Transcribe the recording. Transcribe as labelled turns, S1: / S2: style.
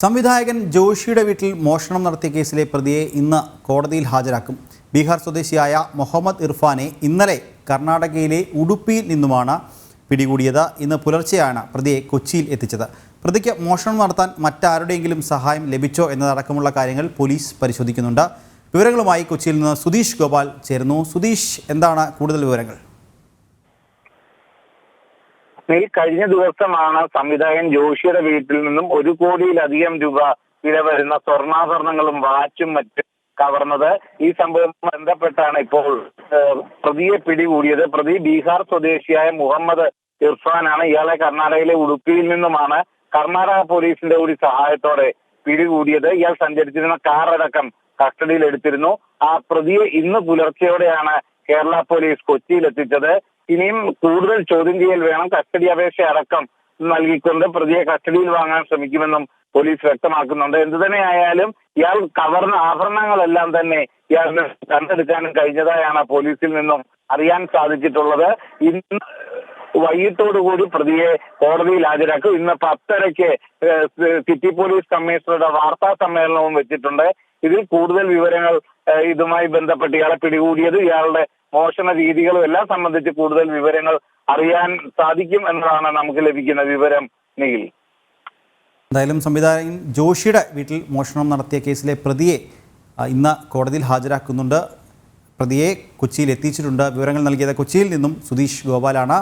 S1: സംവിധായകൻ ജോഷിയുടെ വീട്ടിൽ മോഷണം നടത്തിയ കേസിലെ പ്രതിയെ ഇന്ന് കോടതിയിൽ ഹാജരാക്കും. ബീഹാർ സ്വദേശിയായ മുഹമ്മദ് ഇർഫാനെ ഇന്നലെ കർണാടകയിലെ ഉടുപ്പിയിൽ നിന്നുമാണ് പിടികൂടിയത്. ഇന്ന് പുലർച്ചെയാണ് പ്രതിയെ കൊച്ചിയിൽ എത്തിച്ചത്. പ്രതിക്ക് മോഷണം നടത്താൻ മറ്റാരുടെയെങ്കിലും സഹായം ലഭിച്ചോ എന്നതടക്കമുള്ള കാര്യങ്ങൾ പോലീസ് പരിശോധിക്കുന്നുണ്ട്. വിവരങ്ങളുമായി കൊച്ചിയിൽ നിന്ന് സുധീഷ് ഗോപാൽ ചേരുന്നു. സുധീഷ്, എന്താണ് കൂടുതൽ വിവരങ്ങൾ?
S2: കഴിഞ്ഞ ദിവസമാണ് സംവിധായകൻ ജോഷിയുടെ വീട്ടിൽ നിന്നും 1 കോടിയിലധികം രൂപ വില വരുന്ന സ്വർണ്ണാഭരണങ്ങളും വാച്ചും മറ്റും കവർന്നത്. ഈ സംഭവം ബന്ധപ്പെട്ടാണ് ഇപ്പോൾ പ്രതിയെ പിടികൂടിയത്. പ്രതി ബീഹാർ സ്വദേശിയായ മുഹമ്മദ് ഇർഫാനാണ്. ഇയാളെ കർണാടകയിലെ ഉടുപ്പിയിൽ നിന്നുമാണ് കർണാടക പോലീസിന്റെ ഒരു സഹായത്തോടെ പിടികൂടിയത്. ഇയാൾ സഞ്ചരിച്ചിരുന്ന കാർ അടക്കം കസ്റ്റഡിയിൽ എടുത്തിരുന്നു. ആ പ്രതിയെ ഇന്ന് പുലർച്ചെയോടെയാണ് കേരള പോലീസ് കൊച്ചിയിൽ എത്തിച്ചത്. ഇനിയും കൂടുതൽ ചോദ്യം ചെയ്യൽ വേണം. കസ്റ്റഡി അപേക്ഷ അടക്കം നൽകിക്കൊണ്ട് പ്രതിയെ കസ്റ്റഡിയിൽ വാങ്ങാൻ ശ്രമിക്കുമെന്നും പോലീസ് വ്യക്തമാക്കുന്നുണ്ട്. എന്തുതന്നെയായാലും ഇയാൾ കവർന്ന ആഭരണങ്ങളെല്ലാം തന്നെ ഇയാളിന് കണ്ടെടുക്കാനും കഴിഞ്ഞതായാണ് പോലീസിൽ നിന്നും അറിയാൻ സാധിച്ചിട്ടുള്ളത്. ഇന്ന് വൈകിട്ടോടുകൂടി പ്രതിയെ കോടതിയിൽ ഹാജരാക്കും. ഇന്ന് 10:30 സിറ്റി പോലീസ് കമ്മീഷണറുടെ വാർത്താ സമ്മേളനവും വെച്ചിട്ടുണ്ട്. ഇതിൽ കൂടുതൽ വിവരങ്ങൾ ഇതുമായി ബന്ധപ്പെട്ട് ഇയാളെ പിടികൂടിയത്, ഇയാളുടെ മോഷണ രീതികളും എല്ലാം സംബന്ധിച്ച് കൂടുതൽ വിവരങ്ങൾ അറിയാൻ സാധിക്കും എന്നതാണ് നമുക്ക് ലഭിക്കുന്ന വിവരം. നിഖിൽ,
S1: എന്തായാലും സംവിധായകൻ ജോഷിയുടെ വീട്ടിൽ മോഷണം നടത്തിയ കേസിലെ പ്രതിയെ ഇന്ന് കോടതിയിൽ ഹാജരാക്കുന്നുണ്ട്. പ്രതിയെ കൊച്ചിയിൽ എത്തിച്ചിട്ടുണ്ട്. വിവരങ്ങൾ നൽകിയത് കൊച്ചിയിൽ നിന്നും സുധീഷ് ഗോപാലാണ്.